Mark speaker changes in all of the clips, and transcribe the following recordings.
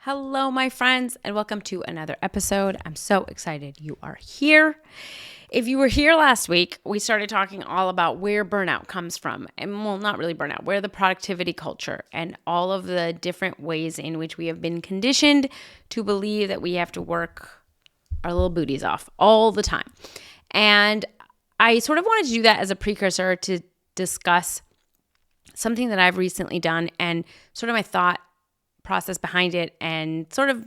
Speaker 1: Hello, my friends, and welcome to another episode. I'm so excited you are here. If you were here last week, we started talking all about where burnout comes from. And well, not really burnout, where the productivity culture and all of the different ways in which we have been conditioned to believe that we have to work our little booties off all the time. And I sort of wanted to do that as a precursor to discuss something that I've recently done and sort of my thought process behind it and sort of,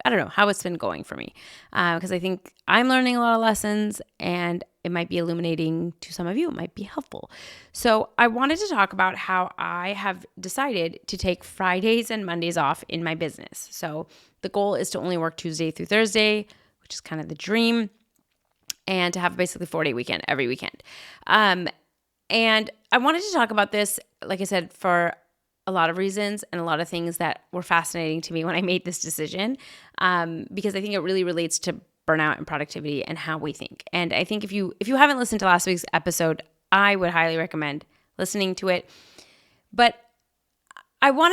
Speaker 1: I don't know, how it's been going for me. Because I think I'm learning a lot of lessons and it might be illuminating to some of you. It might be helpful. So I wanted to talk about how I have decided to take Fridays and Mondays off in my business. So the goal is to only work Tuesday through Thursday, which is kind of the dream, and to have basically 4-day weekend every weekend. And I wanted to talk about this, like I said, for a lot of reasons and a lot of things that were fascinating to me when I made this decision, because I think it really relates to burnout and productivity and how we think. And I think if you haven't listened to last week's episode, I would highly recommend listening to it. But one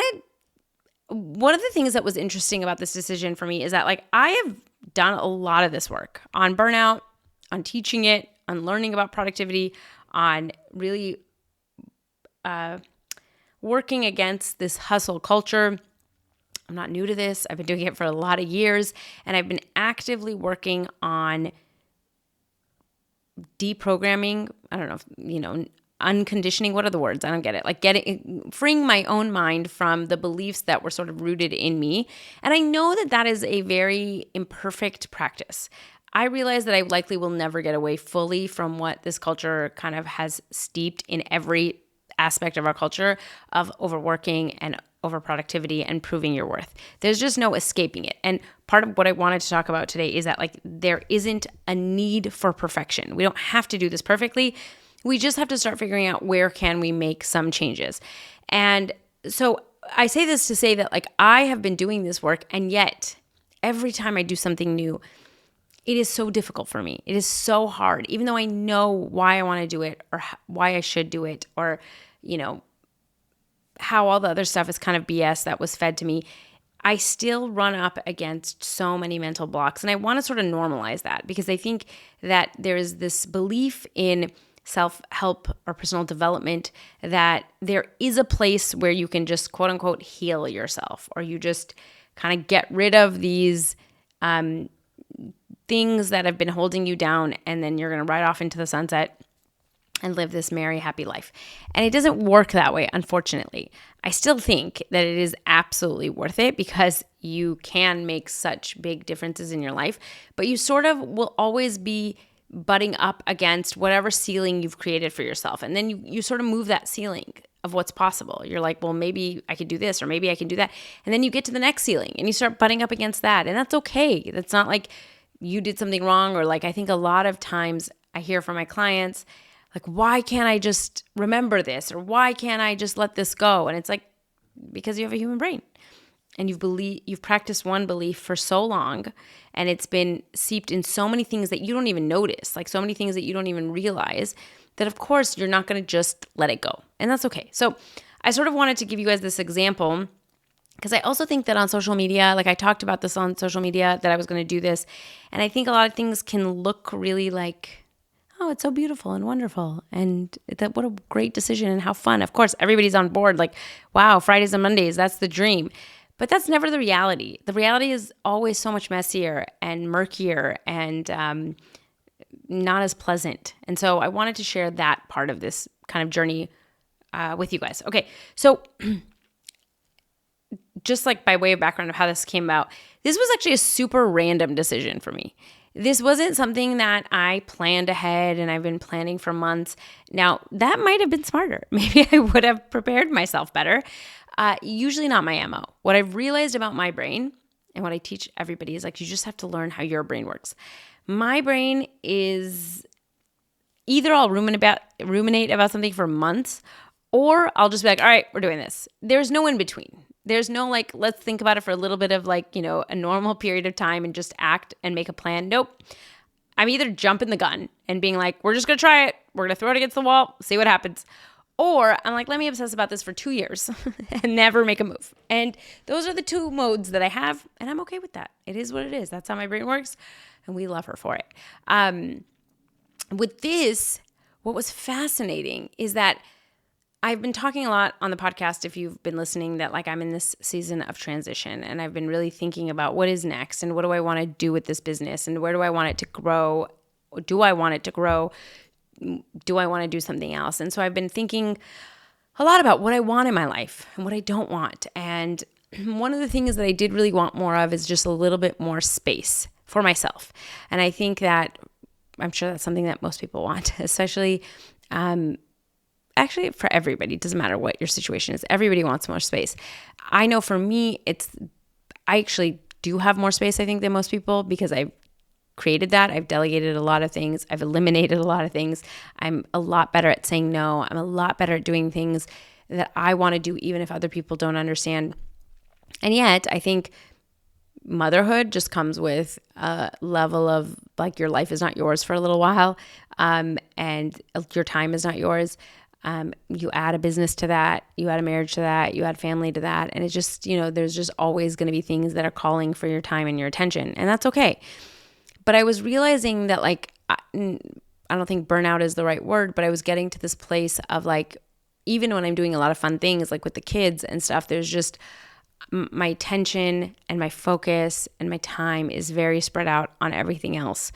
Speaker 1: of the things that was interesting about this decision for me is that I have done a lot of this work on burnout, on teaching it, on learning about productivity, on really working against this hustle culture. I'm not new to this. I've been doing it for a lot of years, and I've been actively working on deprogramming. I don't know, unconditioning. What are the words? I don't get it. Freeing my own mind from the beliefs that were sort of rooted in me. And I know that that is a very imperfect practice. I realize that I likely will never get away fully from what this culture kind of has steeped in every aspect of our culture of overworking and overproductivity and proving your worth. There's just no escaping it. And part of what I wanted to talk about today is that there isn't a need for perfection. We don't have to do this perfectly. We just have to start figuring out where can we make some changes. And so I say this to say that I have been doing this work, and yet every time I do something new, it is so difficult for me. It is so hard, even though I know why I want to do it or why I should do it, or how all the other stuff is kind of BS that was fed to me. I still run up against so many mental blocks. And I want to sort of normalize that, because I think that there is this belief in self-help or personal development that there is a place where you can just quote unquote heal yourself, or you just kind of get rid of these things that have been holding you down, and then you're going to ride off into the sunset and live this merry, happy life. And it doesn't work that way, unfortunately. I still think that it is absolutely worth it, because you can make such big differences in your life, but you sort of will always be butting up against whatever ceiling you've created for yourself. And then you sort of move that ceiling of what's possible. You're like, well, maybe I could do this, or maybe I can do that. And then you get to the next ceiling and you start butting up against that. And that's okay. That's not like you did something wrong, or I think a lot of times I hear from my clients, why can't I just remember this? Or why can't I just let this go? And it's because you have a human brain, and you've practiced one belief for so long, and it's been seeped in so many things that you don't even notice, so many things that you don't even realize, that of course you're not going to just let it go. And that's okay. So I sort of wanted to give you guys this example, because I also think that on social media, I talked about this on social media, that I was going to do this. And I think a lot of things can look really oh, it's so beautiful and wonderful, and that what a great decision and how fun. Of course, everybody's on board, wow, Fridays and Mondays, that's the dream. But that's never the reality. The reality is always so much messier and murkier and not as pleasant. And so I wanted to share that part of this kind of journey with you guys. Okay, so just by way of background of how this came about, this was actually a super random decision for me. This wasn't something that I planned ahead and I've been planning for months. Now, that might have been smarter. Maybe I would have prepared myself better. Usually not my MO. What I've realized about my brain, and what I teach everybody, is you just have to learn how your brain works. My brain is either I'll ruminate about something for months, or I'll just be all right, we're doing this. There's no in between. There's no let's think about it for a little bit of a normal period of time and just act and make a plan. Nope. I'm either jumping the gun and being we're just going to try it. We're going to throw it against the wall, see what happens. Or I'm like, let me obsess about this for 2 years and never make a move. And those are the two modes that I have, and I'm okay with that. It is what it is. That's how my brain works, and we love her for it. With this, what was fascinating is that I've been talking a lot on the podcast, if you've been listening, that like I'm in this season of transition, and I've been really thinking about what is next and what do I want to do with this business and where do I want it to grow? Do I want it to grow? Do I want to do something else? And so I've been thinking a lot about what I want in my life and what I don't want. And one of the things that I did really want more of is just a little bit more space for myself. And I think that I'm sure that's something that most people want, especially actually for everybody. It doesn't matter what your situation is. Everybody wants more space. I know for me, I actually do have more space, I think, than most people because I've created that. I've delegated a lot of things. I've eliminated a lot of things. I'm a lot better at saying no. I'm a lot better at doing things that I want to do, even if other people don't understand. And yet, I think motherhood just comes with a level of like your life is not yours for a little while, and your time is not yours. You add a business to that, you add a marriage to that, you add family to that. And it's just, there's just always going to be things that are calling for your time and your attention. And that's okay. But I was realizing that like, I don't think burnout is the right word, but I was getting to this place of like, even when I'm doing a lot of fun things, like with the kids and stuff, there's just my attention and my focus and my time is very spread out on everything else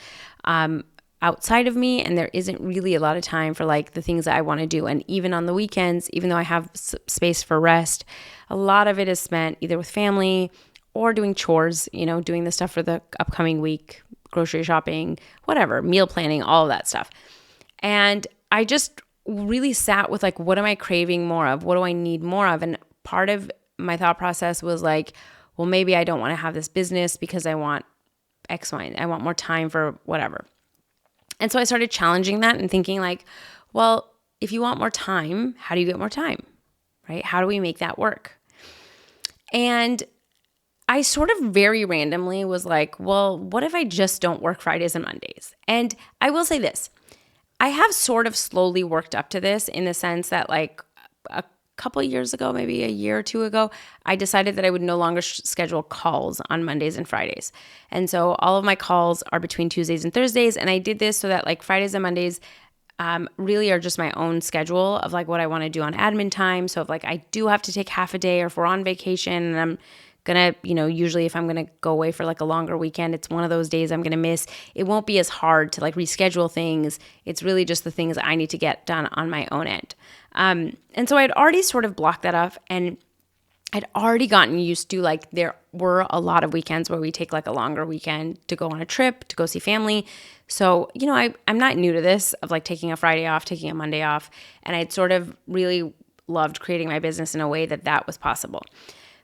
Speaker 1: outside of me. And there isn't really a lot of time for like the things that I want to do. And even on the weekends, even though I have space for rest, a lot of it is spent either with family or doing chores, doing the stuff for the upcoming week, grocery shopping, whatever, meal planning, all of that stuff. And I just really sat with like, what am I craving more of? What do I need more of? And part of my thought process was like, well, maybe I don't want to have this business because I want X, Y, and I want more time for whatever. And so I started challenging that and thinking like, well, if you want more time, how do you get more time, right? How do we make that work? And I sort of very randomly was like, well, what if I just don't work Fridays and Mondays? And I will say this, I have sort of slowly worked up to this in the sense that like a couple of years ago, maybe a year or two ago, I decided that I would no longer schedule calls on Mondays and Fridays. And so all of my calls are between Tuesdays and Thursdays. And I did this so that like Fridays and Mondays really are just my own schedule of like what I want to do on admin time. So if like I do have to take half a day or if we're on vacation and I'm gonna, usually if I'm gonna go away for like a longer weekend, it's one of those days I'm gonna miss. It won't be as hard to like reschedule things. It's really just the things I need to get done on my own end. And so I'd already sort of blocked that off and I'd already gotten used to like, there were a lot of weekends where we take like a longer weekend to go on a trip, to go see family. So, I'm not new to this of like taking a Friday off, taking a Monday off. And I'd sort of really loved creating my business in a way that was possible.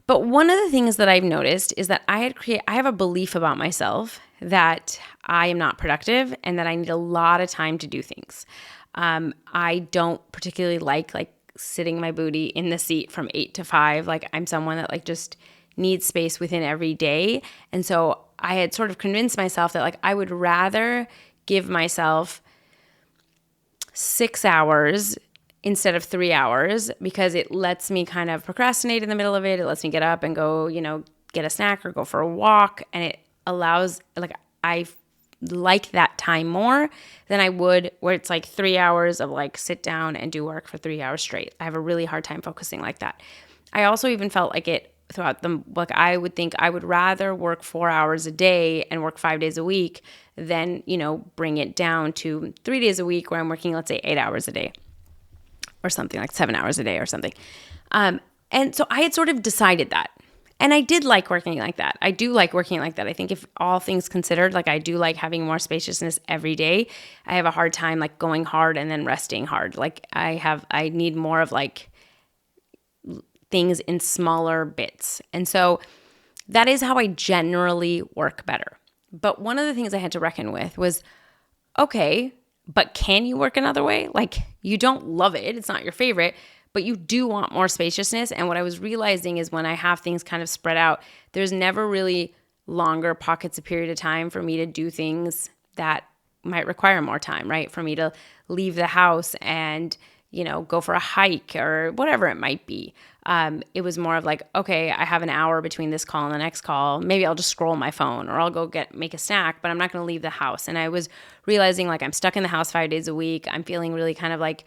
Speaker 1: But one of the things that I've noticed is that I have a belief about myself that I am not productive and that I need a lot of time to do things. I don't particularly like sitting my booty in the seat from 8 to 5. Like I'm someone that like just needs space within every day. And so I had sort of convinced myself that like I would rather give myself 6 hours instead of 3 hours because it lets me kind of procrastinate in the middle of it. It lets me get up and go, get a snack or go for a walk. And it allows, like, I like that time more than I would where it's like 3 hours of like sit down and do work for 3 hours straight. I have a really hard time focusing like that. I also even felt like it throughout the, like I would think I would rather work 4 hours a day and work 5 days a week than, bring it down to 3 days a week where I'm working, let's say 8 hours a day. Or something like 7 hours a day or something. And so I had sort of decided that. And I did like working like that. I do like working like that. I think if all things considered, like I do like having more spaciousness every day. I have a hard time like going hard and then resting hard. Like I need more of like things in smaller bits. And so that is how I generally work better. But one of the things I had to reckon with was, okay, but can you work another way? Like you don't love it. It's not your favorite, but you do want more spaciousness. And what I was realizing is when I have things kind of spread out, there's never really longer pockets of period of time for me to do things that might require more time, right? For me to leave the house and, go for a hike or whatever it might be. It was more of like, okay, I have an hour between this call and the next call. Maybe I'll just scroll my phone or I'll go make a snack, but I'm not going to leave the house. And I was realizing like I'm stuck in the house 5 days a week. I'm feeling really kind of like,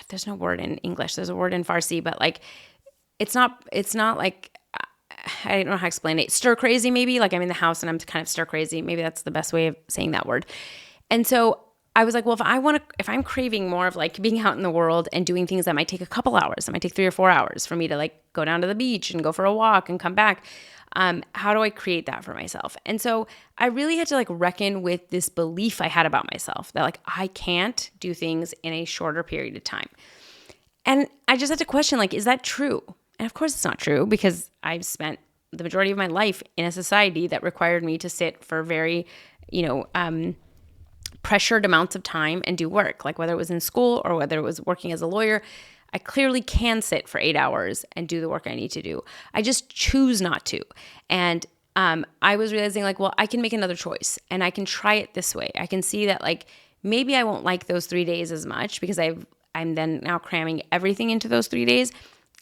Speaker 1: there's no word in English. There's a word in Farsi, but like, it's not like, I don't know how to explain it. Stir crazy, maybe. Like I'm in the house and I'm kind of stir crazy. Maybe that's the best way of saying that word. And so I was like, well, if I'm craving more of like being out in the world and doing things that might take a couple hours, it might take 3 or 4 hours for me to like go down to the beach and go for a walk and come back. How do I create that for myself? And so I really had to like reckon with this belief I had about myself that like I can't do things in a shorter period of time. And I just had to question like, is that true? And of course it's not true because I've spent the majority of my life in a society that required me to sit for very, pressured amounts of time and do work, like whether it was in school or whether it was working as a lawyer. I clearly can sit for 8 hours and do the work I need to do. I just choose not to. And I was realizing like, well, I can make another choice and I can try it this way. I can see that like maybe I won't like those 3 days as much because I'm then now cramming everything into those 3 days.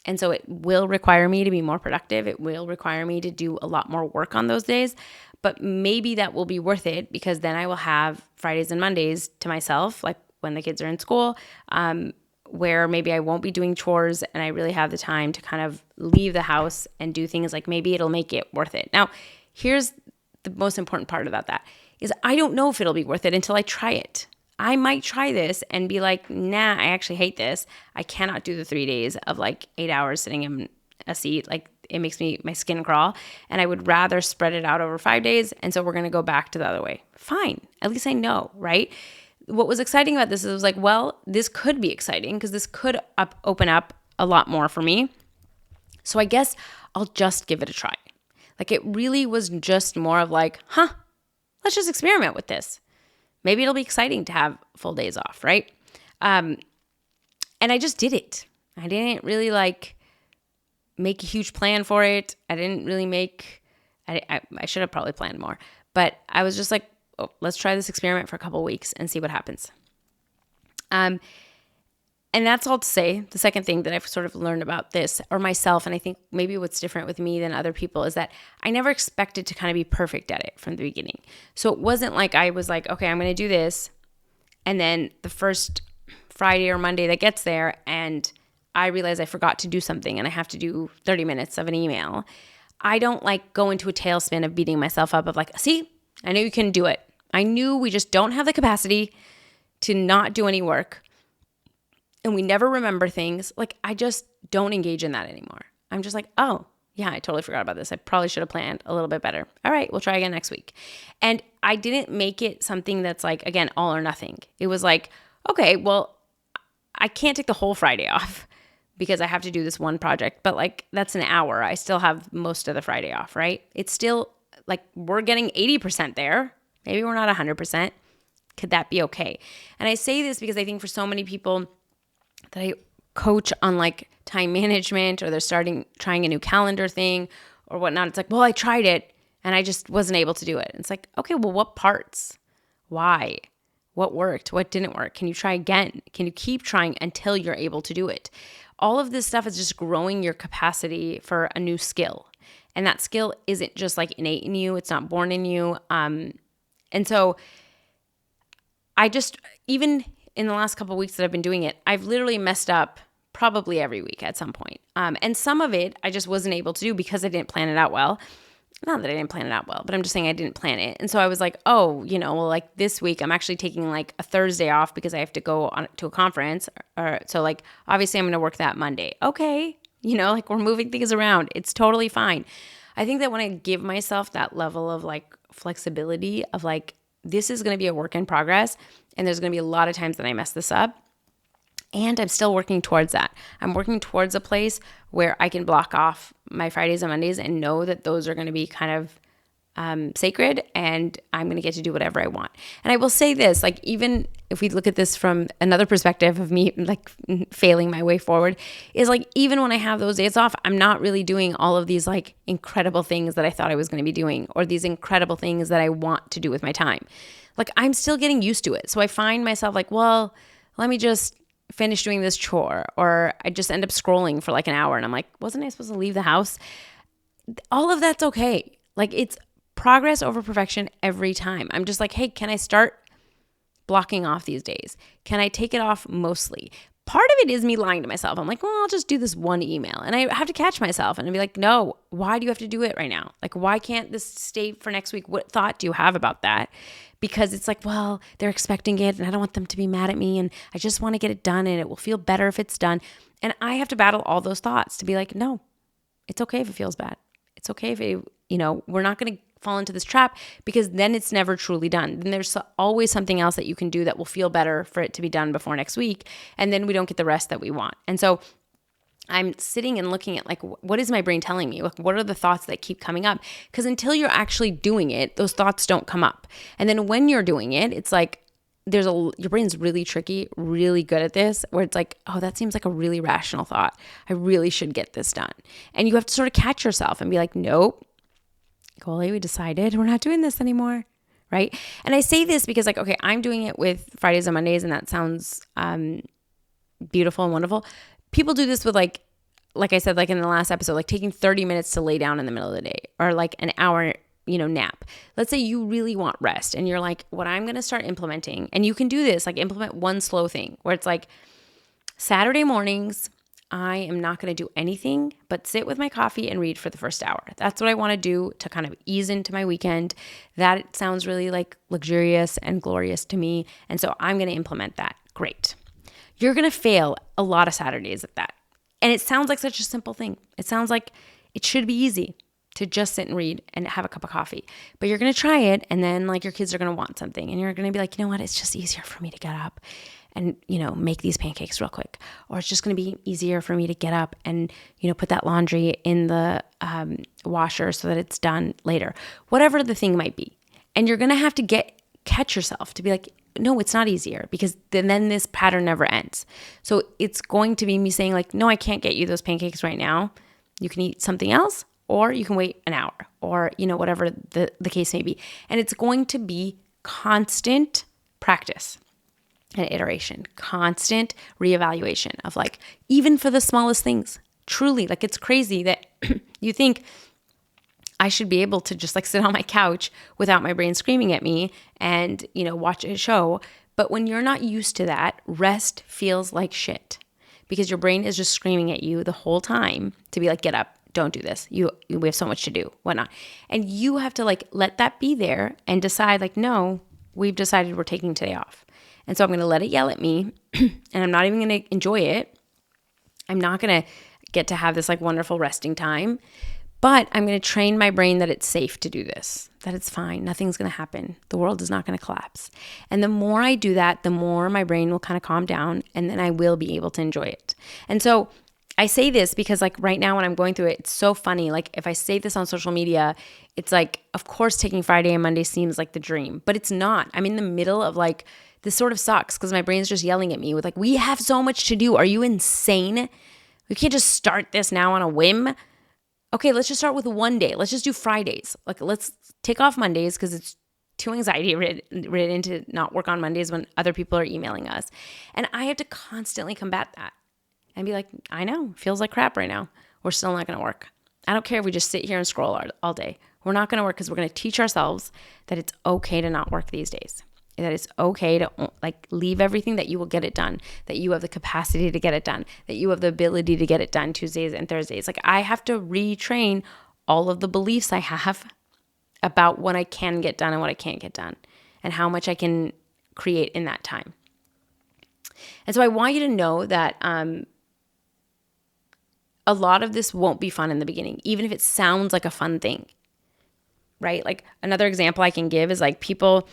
Speaker 1: And so it will require me to be more productive. It will require me to do a lot more work on those days. But maybe that will be worth it because then I will have Fridays and Mondays to myself, like when the kids are in school, where maybe I won't be doing chores and I really have the time to kind of leave the house and do things like maybe it'll make it worth it. Now, here's the most important part about that is I don't know if it'll be worth it until I try it. I might try this and be like, nah, I actually hate this. I cannot do the 3 days of like 8 hours sitting in a seat. Like it makes my skin crawl and I would rather spread it out over 5 days. And so we're going to go back to the other way. Fine. At least I know, right? What was exciting about this is it was like, well, this could be exciting because this could open up a lot more for me. So I guess I'll just give it a try. Like it really was just more of like, let's just experiment with this. Maybe it'll be exciting to have full days off, right? And I just did it. I didn't really like make a huge plan for it. I didn't really I should have probably planned more. But I was just like, oh, let's try this experiment for a couple of weeks and see what happens. And that's all to say, the second thing that I've sort of learned about this or myself, and I think maybe what's different with me than other people is that I never expected to kind of be perfect at it from the beginning. So it wasn't like I was like, okay, I'm going to do this. And then the first Friday or Monday that gets there and I realize I forgot to do something and I have to do 30 minutes of an email. I don't like go into a tailspin of beating myself up of like, see, I knew you couldn't do it. I knew we just don't have the capacity to not do any work. And we never remember things. Like, I just don't engage in that anymore. I'm just like, oh, yeah, I totally forgot about this. I probably should have planned a little bit better. All right, we'll try again next week. And I didn't make it something that's like, again, all or nothing. It was like, okay, well, I can't take the whole Friday off because I have to do this one project. But like, that's an hour. I still have most of the Friday off, right? It's still like we're getting 80% there. Maybe we're not 100%. Could that be okay? And I say this because I think for so many people that I coach on like time management or they're trying a new calendar thing or whatnot. It's like, well, I tried it and I just wasn't able to do it. It's like, okay, well, what parts? Why? What worked? What didn't work? Can you try again? Can you keep trying until you're able to do it? All of this stuff is just growing your capacity for a new skill. And that skill isn't just like innate in you. It's not born in you. And so I just, even in the last couple of weeks that I've been doing it, I've literally messed up probably every week at some point. And some of it I just wasn't able to do because I didn't plan it out well. Not that I didn't plan it out well, but I'm just saying I didn't plan it. And so I was like, oh, well, like this week I'm actually taking like a Thursday off because I have to go on to a conference. So like, obviously I'm going to work that Monday. Okay. Like we're moving things around. It's totally fine. I think that when I give myself that level of like flexibility of like, this is going to be a work in progress and there's going to be a lot of times that I mess this up. And I'm still working towards that. I'm working towards a place where I can block off my Fridays and Mondays and know that those are going to be kind of sacred, and I'm going to get to do whatever I want. And I will say this, like, even if we look at this from another perspective of me, like, failing my way forward, is like, even when I have those days off, I'm not really doing all of these like incredible things that I thought I was going to be doing, or these incredible things that I want to do with my time. Like, I'm still getting used to it. So I find myself like, well, let me just finish doing this chore, or I just end up scrolling for like an hour and I'm like, wasn't I supposed to leave the house? All of that's okay. Like, it's progress over perfection every time. I'm just like, hey, can I start blocking off these days? Can I take it off mostly? Part of it is me lying to myself. I'm like, well, I'll just do this one email. And I have to catch myself and be like, no, why do you have to do it right now? Like, why can't this stay for next week? What thought do you have about that? Because it's like, well, they're expecting it and I don't want them to be mad at me and I just want to get it done and it will feel better if it's done. And I have to battle all those thoughts to be like, no, it's okay if it feels bad. It's okay if it, we're not going to fall into this trap, because then it's never truly done. Then there's always something else that you can do that will feel better for it to be done before next week. And then we don't get the rest that we want. And so I'm sitting and looking at like, what is my brain telling me? Like, what are the thoughts that keep coming up? Because until you're actually doing it, those thoughts don't come up. And then when you're doing it, it's like, your brain's really tricky, really good at this, where it's like, oh, that seems like a really rational thought. I really should get this done. And you have to sort of catch yourself and be like, nope, Coley, we decided we're not doing this anymore, right? And I say this because, like, okay, I'm doing it with Fridays and Mondays, and that sounds beautiful and wonderful. People do this with like I said, like in the last episode, like taking 30 minutes to lay down in the middle of the day, or like an hour, nap. Let's say you really want rest and you're like, what I'm going to start implementing, and you can do this, like implement one slow thing where it's like, Saturday mornings, I am not going to do anything but sit with my coffee and read for the first hour. That's what I want to do to kind of ease into my weekend. That sounds really like luxurious and glorious to me. And so I'm going to implement that. Great. You're going to fail a lot of Saturdays at that. And it sounds like such a simple thing. It sounds like it should be easy to just sit and read and have a cup of coffee. But you're going to try it, and then like your kids are going to want something, and you're going to be like, you know what? It's just easier for me to get up and, make these pancakes real quick. Or it's just going to be easier for me to get up and, put that laundry in the washer so that it's done later. Whatever the thing might be. And you're going to have to catch yourself to be like, no, it's not easier, because then this pattern never ends. So it's going to be me saying like, no, I can't get you those pancakes right now. You can eat something else, or you can wait an hour, or, whatever the case may be. And it's going to be constant practice and iteration, constant reevaluation of like, even for the smallest things, truly, like, it's crazy that you think I should be able to just like sit on my couch without my brain screaming at me and, watch a show. But when you're not used to that, rest feels like shit, because your brain is just screaming at you the whole time to be like, get up, don't do this. We have so much to do, whatnot. And you have to like, let that be there and decide like, no, we've decided we're taking today off. And so I'm going to let it yell at me, and I'm not even going to enjoy it. I'm not going to get to have this like wonderful resting time. But I'm going to train my brain that it's safe to do this, that it's fine. Nothing's going to happen. The world is not going to collapse. And the more I do that, the more my brain will kind of calm down, and then I will be able to enjoy it. And so I say this because like right now when I'm going through it, it's so funny. Like if I say this on social media, it's like, of course, taking Friday and Monday seems like the dream, but it's not. I'm in the middle of like, this sort of sucks because my brain's just yelling at me with like, we have so much to do. Are you insane? We can't just start this now on a whim. Okay, let's just start with one day. Let's just do Fridays. Like, let's take off Mondays because it's too anxiety ridden to not work on Mondays when other people are emailing us. And I have to constantly combat that and be like, I know, feels like crap right now. We're still not going to work. I don't care if we just sit here and scroll all day. We're not going to work because we're going to teach ourselves that it's okay to not work these days. That it's okay to like leave everything, that you will get it done, that you have the capacity to get it done, that you have the ability to get it done Tuesdays and Thursdays. Like I have to retrain all of the beliefs I have about what I can get done and what I can't get done, and how much I can create in that time. And so I want you to know that a lot of this won't be fun in the beginning, even if it sounds like a fun thing, right? Like another example I can give is like people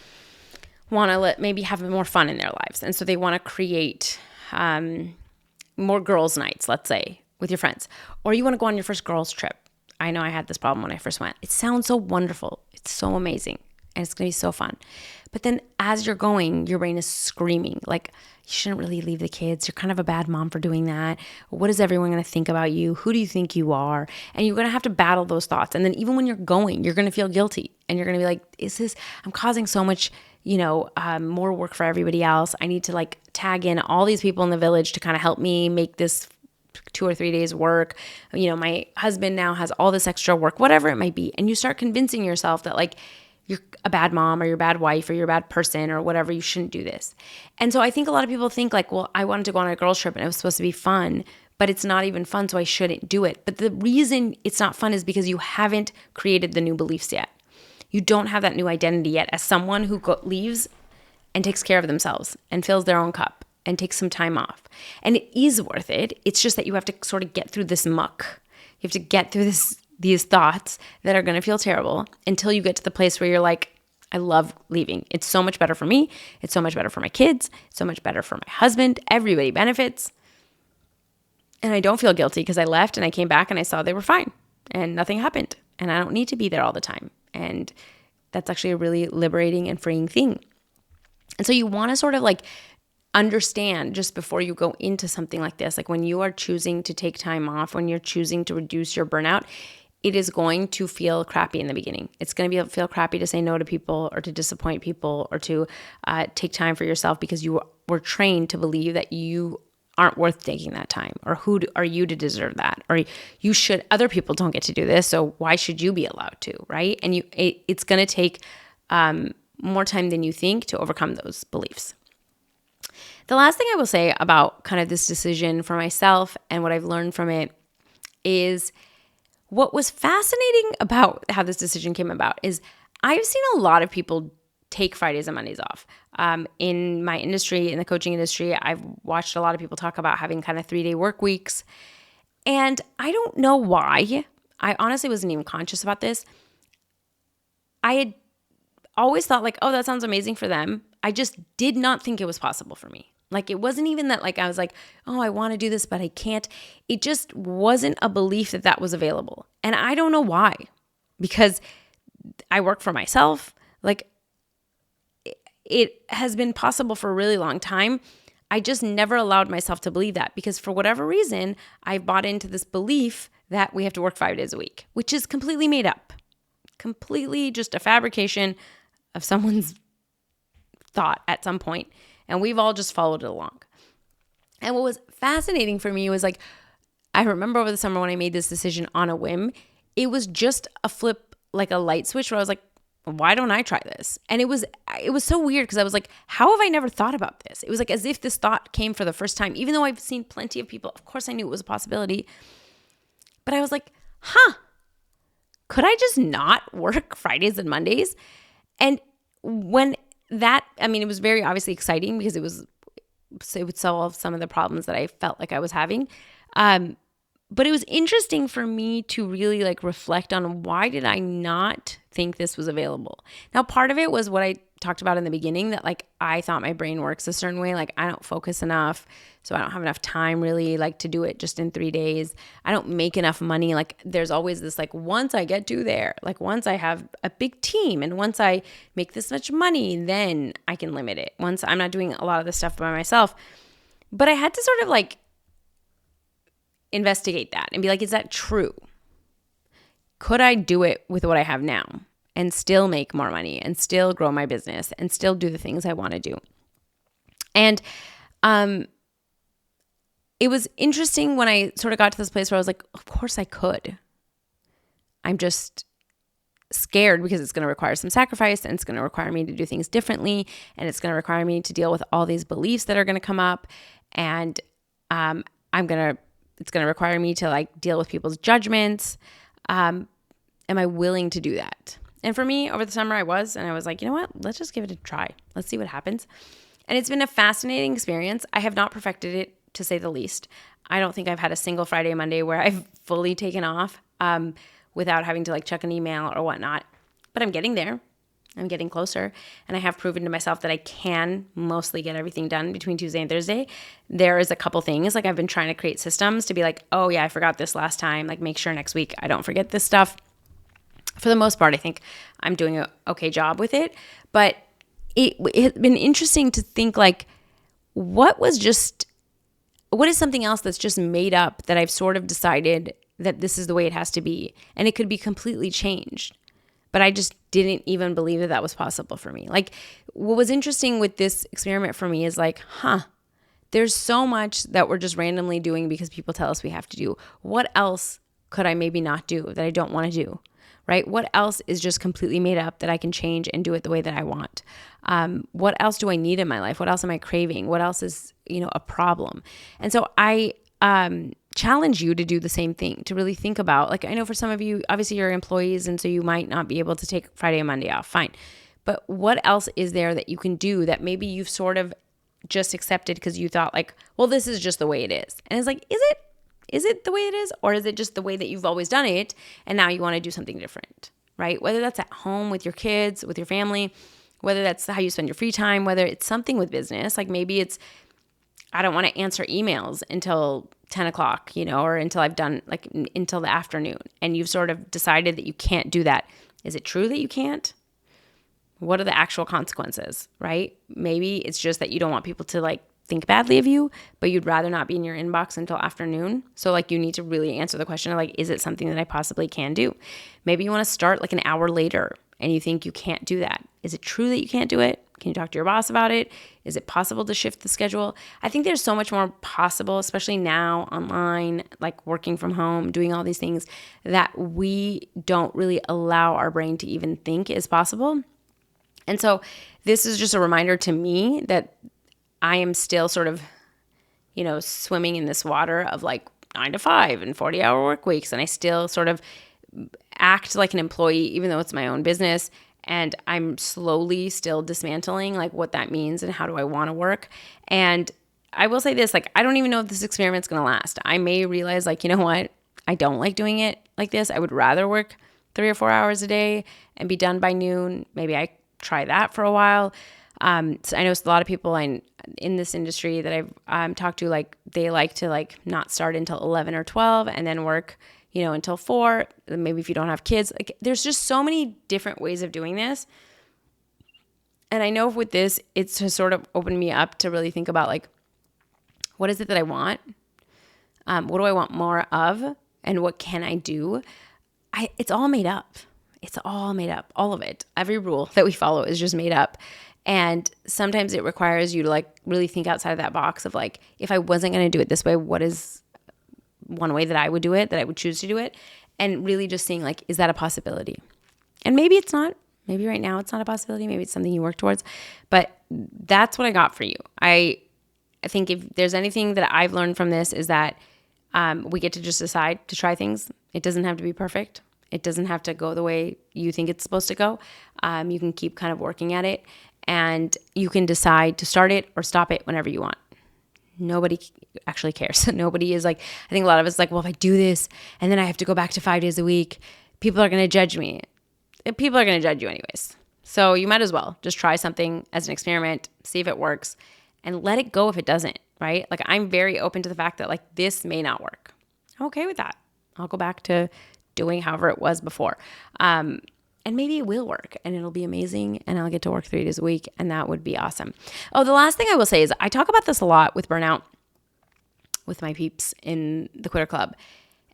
Speaker 1: want to maybe have more fun in their lives. And so they want to create more girls' nights, let's say, with your friends. Or you want to go on your first girls' trip. I know I had this problem when I first went. It sounds so wonderful. It's so amazing. And it's going to be so fun. But then as you're going, your brain is screaming like, you shouldn't really leave the kids. You're kind of a bad mom for doing that. What is everyone going to think about you? Who do you think you are? And you're going to have to battle those thoughts. And then even when you're going, you're going to feel guilty. And you're going to be like, I'm causing so much, more work for everybody else. I need to like tag in all these people in the village to kind of help me make this 2 or 3 days work. My husband now has all this extra work, whatever it might be. And you start convincing yourself that like, you're a bad mom or you're a bad wife or you're a bad person or whatever, you shouldn't do this. And so I think a lot of people think like, well, I wanted to go on a girls trip and it was supposed to be fun, but it's not even fun, so I shouldn't do it. But the reason it's not fun is because you haven't created the new beliefs yet. You don't have that new identity yet as someone who leaves and takes care of themselves and fills their own cup and takes some time off. And it is worth it. It's just that you have to sort of get through this muck. You have to get through these thoughts that are going to feel terrible until you get to the place where you're like, I love leaving. It's so much better for me. It's so much better for my kids. It's so much better for my husband. Everybody benefits. And I don't feel guilty because I left and I came back and I saw they were fine and nothing happened. And I don't need to be there all the time. And that's actually a really liberating and freeing thing. And so you want to sort of like understand just before you go into something like this, like when you are choosing to take time off, when you're choosing to reduce your burnout, it is going to feel crappy in the beginning. It's going to feel crappy to say no to people or to disappoint people or to take time for yourself because you were trained to believe that you aren't worth taking that time, or who are you to deserve that, or you should. Other people don't get to do this, so why should you be allowed to, right? And it's going to take more time than you think to overcome those beliefs. The last thing I will say about kind of this decision for myself and what I've learned from it is what was fascinating about how this decision came about is I've seen a lot of people take Fridays and Mondays off. In my industry, in the coaching industry, I've watched a lot of people talk about having kind of 3-day work weeks. And I don't know why. I honestly wasn't even conscious about this. I had always thought like, oh, that sounds amazing for them. I just did not think it was possible for me. Like it wasn't even that like I was like, oh, I want to do this, but I can't. It just wasn't a belief that was available. And I don't know why, because I work for myself. Like it has been possible for a really long time. I just never allowed myself to believe that because for whatever reason, I bought into this belief that we have to work 5 days a week, which is completely made up, completely just a fabrication of someone's thought at some point. And we've all just followed it along. And what was fascinating for me was like, I remember over the summer when I made this decision on a whim, it was just a flip, like a light switch where I was like, why don't I try this? And it was so weird because I was like, how have I never thought about this? It was like as if this thought came for the first time, even though I've seen plenty of people. Of course, I knew it was a possibility. But I was like, could I just not work Fridays and Mondays? And when it was very obviously exciting because it would solve some of the problems that I felt like I was having. But it was interesting for me to really like reflect on why did I not think this was available? Now, part of it was what I talked about in the beginning, that like I thought my brain works a certain way. Like I don't focus enough, so I don't have enough time really like to do it just in 3 days. I don't make enough money. Like there's always this like once I get to there, like once I have a big team and once I make this much money, then I can limit it. Once I'm not doing a lot of this stuff by myself. But I had to sort of like investigate that and be like, is that true? Could I do it with what I have now and still make more money and still grow my business and still do the things I want to do? And it was interesting when I sort of got to this place where I was like, of course I could. I'm just scared because it's going to require some sacrifice and it's going to require me to do things differently and it's going to require me to deal with all these beliefs that are going to come up, and it's going to require me to like deal with people's judgments. Am I willing to do that? And for me over the summer I was like, you know what? Let's just give it a try. Let's see what happens. And it's been a fascinating experience. I have not perfected it, to say the least. I don't think I've had a single Friday, Monday where I've fully taken off without having to like check an email or whatnot. But I'm getting there. I'm getting closer, and I have proven to myself that I can mostly get everything done between Tuesday and Thursday. There is a couple things, like I've been trying to create systems to be like, oh yeah, I forgot this last time. Like make sure next week I don't forget this stuff. For the most part, I think I'm doing an okay job with it. But it's been interesting to think like, what is something else that's just made up that I've sort of decided that this is the way it has to be? And it could be completely changed. But I just didn't even believe that that was possible for me. Like what was interesting with this experiment for me is like, there's so much that we're just randomly doing because people tell us we have to do. What else could I maybe not do that I don't want to do? Right? What else is just completely made up that I can change and do it the way that I want? What else do I need in my life? What else am I craving? What else is, a problem? And so I challenge you to do the same thing, to really think about, like, I know for some of you, obviously you're employees, and so you might not be able to take Friday and Monday off. Fine. But what else is there that you can do that maybe you've sort of just accepted because you thought like, well, this is just the way it is. And it's like, is it the way it is? Or is it just the way that you've always done it and now you want to do something different, right? Whether that's at home with your kids, with your family, whether that's how you spend your free time, whether it's something with business, like maybe it's, I don't want to answer emails until 10 o'clock, or until I've done like until the afternoon. And you've sort of decided that you can't do that. Is it true that you can't? What are the actual consequences, right? Maybe it's just that you don't want people to like think badly of you, but you'd rather not be in your inbox until afternoon. So like you need to really answer the question of like, is it something that I possibly can do? Maybe you want to start like an hour later and you think you can't do that. Is it true that you can't do it? Can you talk to your boss about it? Is it possible to shift the schedule? I think there's so much more possible, especially now online, like working from home, doing all these things that we don't really allow our brain to even think is possible. And so this is just a reminder to me that I am still sort of, swimming in this water of like 9 to 5 and 40-hour work weeks. And I still sort of act like an employee, even though it's my own business. And I'm slowly still dismantling like what that means and how do I want to work. And I will say this, like, I don't even know if this experiment's going to last. I may realize like, you know what? I don't like doing it like this. I would rather work 3 or 4 hours a day and be done by noon. Maybe I try that for a while. So I know a lot of people in this industry that I've talked to, like they like to like not start until 11 or 12 and then work, until 4. Maybe if you don't have kids, like there's just so many different ways of doing this. And I know with this, it's to sort of open me up to really think about like, what is it that I want? What do I want more of? And what can I do? It's all made up. It's all made up. All of it. Every rule that we follow is just made up. And sometimes it requires you to like really think outside of that box of like, if I wasn't going to do it this way, what is one way that I would do it, that I would choose to do it? And really just seeing like, is that a possibility? And maybe it's not. Maybe right now it's not a possibility. Maybe it's something you work towards. But that's what I got for you. I think if there's anything that I've learned from this is that we get to just decide to try things. It doesn't have to be perfect. It doesn't have to go the way you think it's supposed to go. You can keep kind of working at it. And you can decide to start it or stop it whenever you want. Nobody actually cares. Nobody is like, I think a lot of us like, well, if I do this and then I have to go back to 5 days a week, people are going to judge me. People are going to judge you anyways. So you might as well just try something as an experiment, see if it works, and let it go if it doesn't, right? Like I'm very open to the fact that like this may not work. I'm okay with that. I'll go back to doing however it was before. And maybe it will work and it'll be amazing and I'll get to work 3 days a week and that would be awesome. Oh, the last thing I will say is I talk about this a lot with burnout with my peeps in the Quitter Club.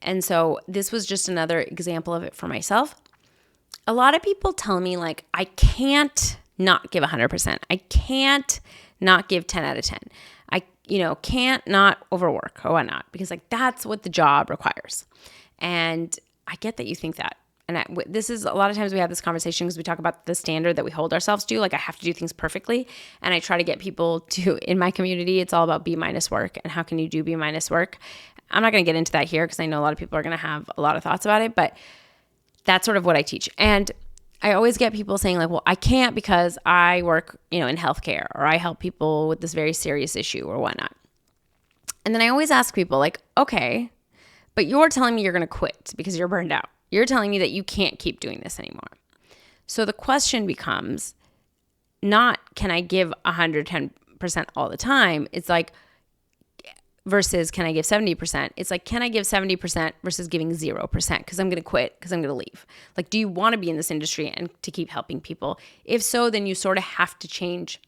Speaker 1: And so this was just another example of it for myself. A lot of people tell me like, I can't not give 100%. I can't not give 10 out of 10. I, can't not overwork or whatnot because like that's what the job requires. And I get that you think that. And this is a lot of times we have this conversation because we talk about the standard that we hold ourselves to. Like I have to do things perfectly. And I try to get people to, in my community, it's all about B- work and how can you do B- work. I'm not going to get into that here because I know a lot of people are going to have a lot of thoughts about it, but that's sort of what I teach. And I always get people saying like, well, I can't because I work, in healthcare or I help people with this very serious issue or whatnot. And then I always ask people like, okay, but you're telling me you're going to quit because you're burned out. You're telling me that you can't keep doing this anymore. So the question becomes not, can I give 110% all the time? It's like, versus can I give 70%? It's like, can I give 70% versus giving 0%? Because I'm going to quit, because I'm going to leave. Like, do you want to be in this industry and to keep helping people? If so, then you sort of have to change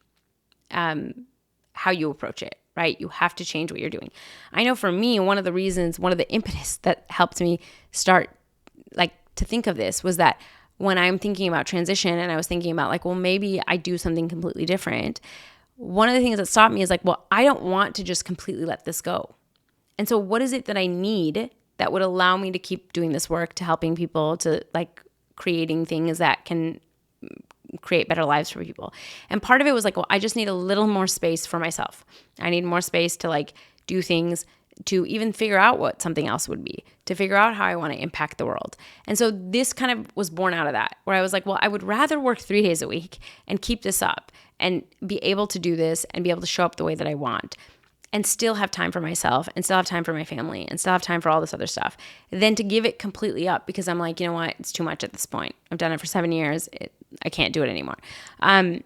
Speaker 1: how you approach it, right? You have to change what you're doing. I know for me, one of the impetus that helped me start like to think of this was that when I'm thinking about transition and I was thinking about like, well, maybe I do something completely different. One of the things that stopped me is like, well, I don't want to just completely let this go. And so what is it that I need that would allow me to keep doing this work, to helping people, to like creating things that can create better lives for people? And part of it was like, well, I just need a little more space for myself. I need more space to like do things, to even figure out what something else would be, to figure out how I want to impact the world. And so this kind of was born out of that, where I was like, well, I would rather work 3 days a week and keep this up and be able to do this and be able to show up the way that I want and still have time for myself and still have time for my family and still have time for all this other stuff, than to give it completely up because I'm like, you know what, it's too much at this point. I've done it for 7 years. I can't do it anymore. And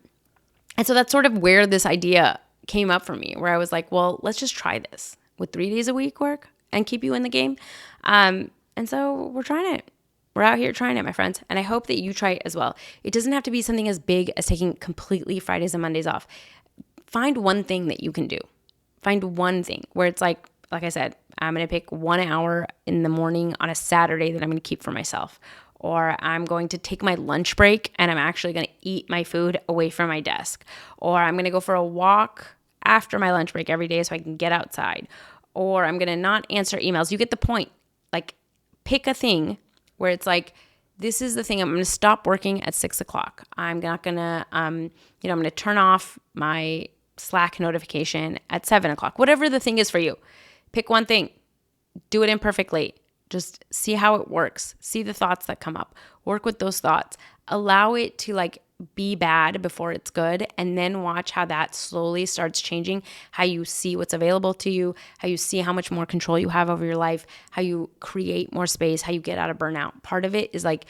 Speaker 1: so that's sort of where this idea came up for me, where I was like, well, let's just try this. Would 3 days a week work and keep you in the game? And so we're trying it. We're out here trying it, my friends. And I hope that you try it as well. It doesn't have to be something as big as taking completely Fridays and Mondays off. Find one thing that you can do. Find one thing where it's like I said, I'm going to pick 1 hour in the morning on a Saturday that I'm going to keep for myself. Or I'm going to take my lunch break and I'm actually going to eat my food away from my desk. Or I'm going to go for a walk after my lunch break every day so I can get outside. Or I'm going to not answer emails. You get the point. Like, pick a thing where it's like, this is the thing. I'm going to stop working at 6 o'clock. I'm not going to, I'm going to turn off my Slack notification at 7 o'clock. Whatever the thing is for you, pick one thing. Do it imperfectly. Just see how it works. See the thoughts that come up. Work with those thoughts. Allow it to like be bad before it's good, and then watch how that slowly starts changing how you see what's available to you, how you see how much more control you have over your life, how you create more space, how you get out of burnout. Part of it is like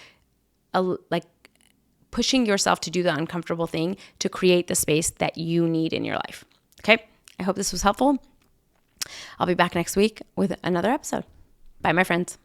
Speaker 1: pushing yourself to do the uncomfortable thing to create the space that you need in your life. Okay? I hope this was helpful. I'll be back next week with another episode. Bye, my friends.